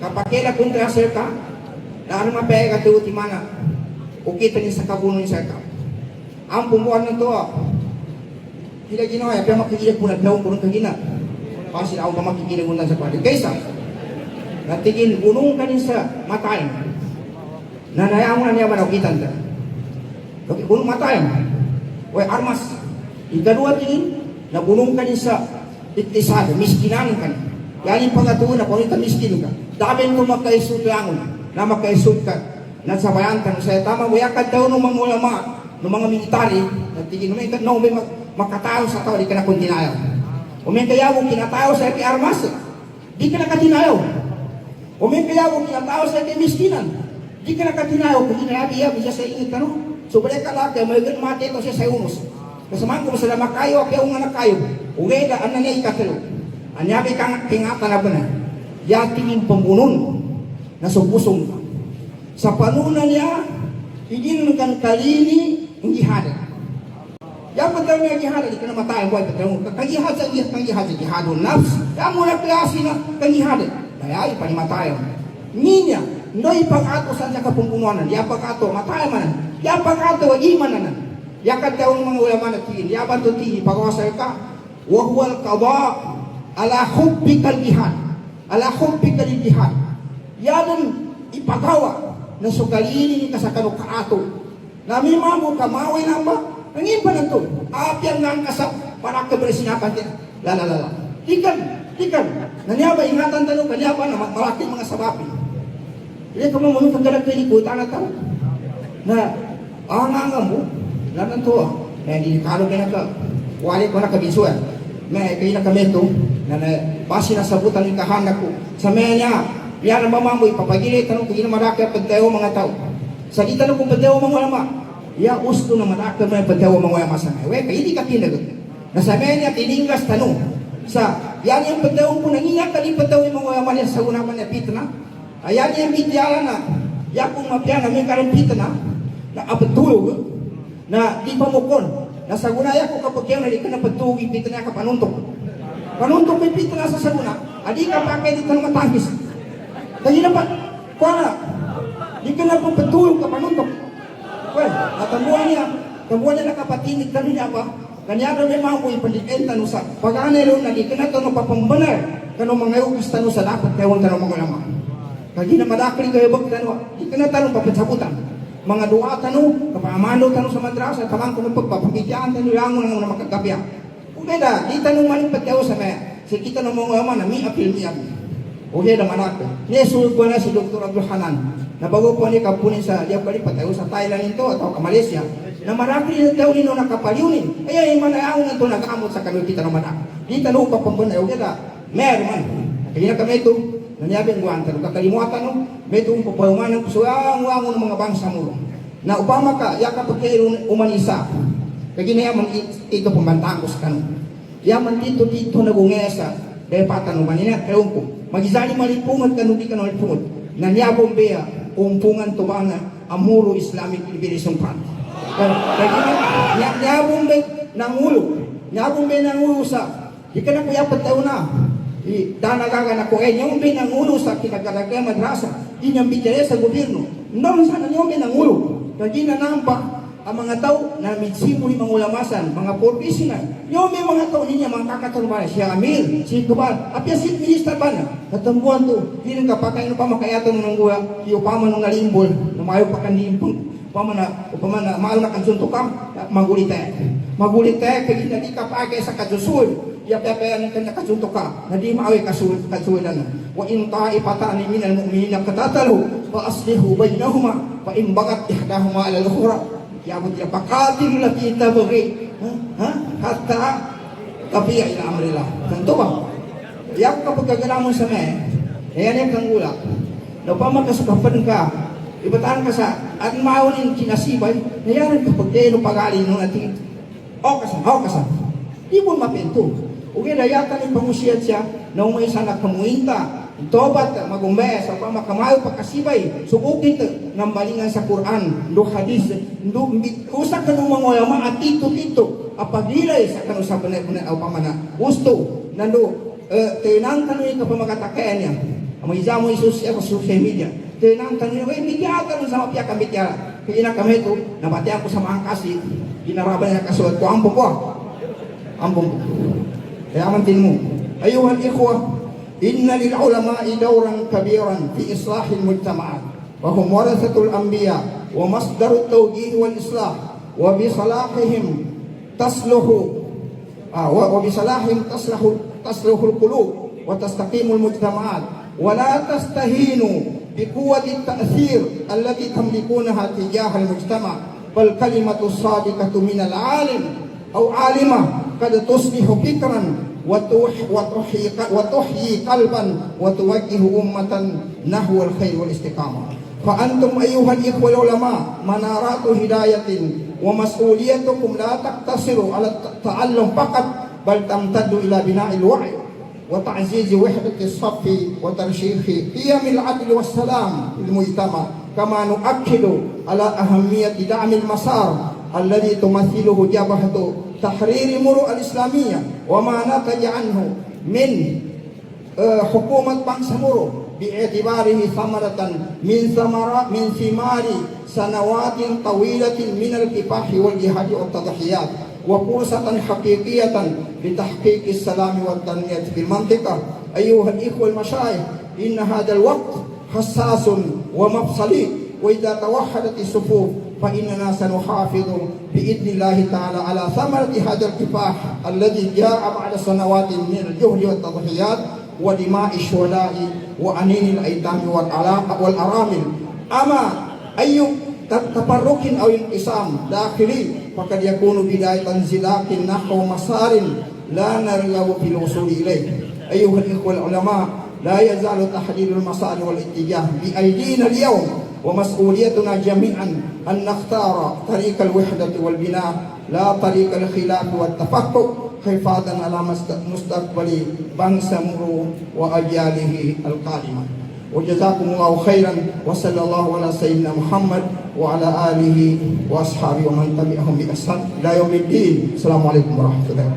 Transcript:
kapakila kontra sir ka, na mapaya ka tuti mana, ukita ni sa kabuno ni sir ka. Ang pumuan ng to, sila ginawa, kaya makikilig po naglaong po ng kagina. Kasi ako ba makikilig mo sa pwede. Kaysa, natigil, unong ka rin sa matayin. Nanayang mo na niya manakitan ka. Unong matayin. Way armas. Ikadua tingin, nabunong ka rin sa itisada, miskinan ka. Yan yung pangatuon na kung ito miskin ka. Dami nito makaisut langon, na makaisut ka. Nasabayan ka sa tama, wayakad daw ng mga ulama, ng mga military, natigil naman ikaw, no, may makatao sa tao, di ka na kung dinayaw. O may kaya kung kinatao sa iti armas, di ka na katinayaw. O may kaya kung kinatao sa iti miskinan, di ka na katinayaw, kung hinayabi-yabi siya sa ingit ka, no? So, balik ka lang, kaya may mati ito siya sa unos. Kasamaan ko sa lama kayo, kaya kung anak kayo, ugeda, ang nanay ikatalo. Anyabi kang kingatan na ba na, yating yung pambunon, na subusong ka. Sa panunan niya, hindi naman kang kalini, ang gihada. Yang betul nga gihada, di ka na matayang buhay, kang gihada sa gihadon nafs, yang mula klase na kang gihada. Kaya ay panimatayang. Ninya, no ipag-ato saan sa kapumpunuanan, yapag-ato, matayang manan, yapag-ato, imanan. Yakat daw ng mga ulama na tiin, yaban to tiin, pag-wasal ka, wahwal kaba, ala hubbikal jihad, ala hubbikal jihad. Yadan ipagawa, na sugalini ka sa kanukaato. Nami mamo kamaway na ba? Nangimpa na to. Apiang nang kasap para kaberesinapan din. Lalala. Tikan. Nanyaba ingatan tanong kanyaba na malaking mga sabapi. Hindi ka mamunong pagkalag pinikutan na tao. Na anganga mo. Lanan to. Na hindi kalong ka na ka. Wali ko na kabisuan. May kayo na kami to. Na basi na sabutan yung kahanak ko. Sa maya niya. Yan ang mamamoy, papagili, tanong kung maraka pagtayo mga tao. Sa di tanong kung pagtayo mga ulama, ya usto na maraka may pagtayo mga ulama sa may. Kaya hindi ka tinagot. Nasabi niya, tininggas tanong. Sa, yan yung pagtayo ko, nangingat ka din pagtayo mga ulama niya sa unaman niya pitna. Ayan yung bidyala na, yan kung mapyan na may karang pitna, na apatulog, na di pa mukon. Nasa gunaya ko kapag yan, hindi ka na pagtuwag yung pitna ka panuntok. Panuntok may pitna sa saguna, adi ka pa kayo dito ng matangis. Kaya na pa, kuha na, di ka na pong patulog ka panuntok. Well, natabuan niya nakapatinig ka niya pa, kanya na may mga po ipalikin tanong sa pag-anero na di ka na tanong papambanar, kanong mga ugas tanong sa dapat kayawang tanong mga lama. Kaya na madakli kayo bag tanong, di ka na tanong papatsabutan. Mga dua tanong, kapaamano tanong sa madrasa, tamang kung pagpapagityaan tanong lang mo na makagkapya. Kung kaya di tanong maling pagkaw sa kaya, si kita ng mga lama na may apil-miyag. Oke naman ako. Nesulog ko na si Dr. Abdul Hanan. Nabago po ni kapunin sa Diapari patayo sa Thailand ito atau ke Malaysia. Na marami na daw nino nakapaliunin. Kaya yung manayaw na ito nag-amot sa kami kita naman ako. Di tanong pa pambunay. Oke na. Meron man. Kaya na kami ito. Nanyabing guwan. Tanong kakalimuatan no. May itong papahuman ng kusuang-uangon ng mga bangsa mo. Na upama ka. Yaka pagkairun umanisa. Kaya ginayaman ito pambantaan ko sa kanong. Yaman dito nagungesa. Dahil patanong manina. Kaya ko. Magizali malipungan ka nung di ka malipungan. Nanyabong beya, umpungan tumanga, Amuro Islamic Liberation Front. Kaya nyabong beya nangulo. Nyabong beya nangulo sa, di ka na kuya pataw na. Danagaga na ko, nyabong beya nangulo sa kinagalaga madrasa. Di niyang bitya sa gobyerno. Noon sana nyabong beya nangulo. Kaya na nampa, ang mga tao na mitsipo ni mga ulamasan, mga profesional. Yung may mga tao niya, mga kakaturban, si Amir, si Kubal, apya si Minister ba na? Natambuhan to, hindi ka pa kayo pa makayatan ng guya, upama nung nalimbol, na mayo pa kandimpong, upama na mahal na kansunto ka, magulit tayo, kaya hindi ka pa kayo sa kadusul, yapayapayan ka na kasunto ka, na di maawi kasulan na. Wa in ta'ipatan ni minal mu'minin katatalo, wa aslihu bainahuma, wa in bagat ihdahuma ala al-ukhra. Yabot ya pakatin la kita bagi hatta kapiya ila amrila kanto ba yak kapag gagalaman sa me ayan kang gula no pa makasukapan ka ibataan ka sa at maunin kinasibay nayan kapag deno pagali no natin kasan di mo mapento ugi dayatan ni pangusiyat siya na may sanak kamuinta tobat magumbay sa pamakamal pagkasibay subukin ng malingan sa Quran do hadis do usak kanong mga ulama at tito apagilay sa kanong sabanay o pamana gusto nando tinang kanong ika pamakatakyan niya May izamo isus sa social media. Kaya nang tanong, media ka nun sa mapya kami kaya. Kaya ina kami ito, nabatihan ko sa mga kasi, ginaraban niya kasulat ko, ampong ko. Ampong ko. Kaya amantin mo. Ayuhal ikhwa, inna lil ulama'i dawran kabiran fi islahil mujtama'at. Wa hum warathatul anbiya wa masdarut tawjih wal islah wa bi salahihim tasluhu wa bi salahihim tasluhul qulub wa tastaqimul mujtama'at wa la tastahinu بقوة التأثير التي تملكونها تجاه المجتمع بل كلمة الصادقة من العالم أو عالمة قد تصلح فكرا وتحيي قلبا وتوجه أمة نحو الخير والاستقامة. فأنتم أيها الإخوة العلماء منارات هداية ومسؤوليتكم لا تقتصر على التعلم فقط بل تمتد إلى بناء الوعي وتعزيز وحدة الصف وترشيح قيم العدل والسلام في المجتمع كما نؤكد على أهمية دعم المسار الذي تمثله جبهة تحرير المرؤة الإسلامية وما نتج عنه من حكومة بنك مرو باعتباره ثمرة من ثمار سنوات طويلة من الكفاح والجهاد والتضحيات وفرصة حقيقية لتحقيق السلام والتنمية في المنطقة. أيها الإخوة المشايخ، إن هذا الوقت حساس ومفصلي، وإذا توحدت الصفوف فإننا سنحافظ بإذن الله تعالى على ثمرة هذا الكفاح الذي جاء بعد سنوات من الجهد والتضحيات ودماء الشهداء وأنين الأيتام والأرامل. أما أي تفرق أو انقسام داخلي فقد يكون بداية انزلاق نحو مسار لا نرغب في الوصول إليه. أيها الإخوة العلماء، لا يزال تحديد المسار والاتجاه بأيدينا اليوم، ومسؤوليتنا جميعا أن نختار طريق الوحدة والبناء لا طريق الخلاف والتفكك حفاظا على مستقبل بنك مرو وأجياله القادمة. وجزاكم الله خيرا، وصلى الله على سيدنا محمد وعلى آله وأصحابه ومن تبعهم بإحسان إلى يوم الدين. السلام عليكم ورحمة الله.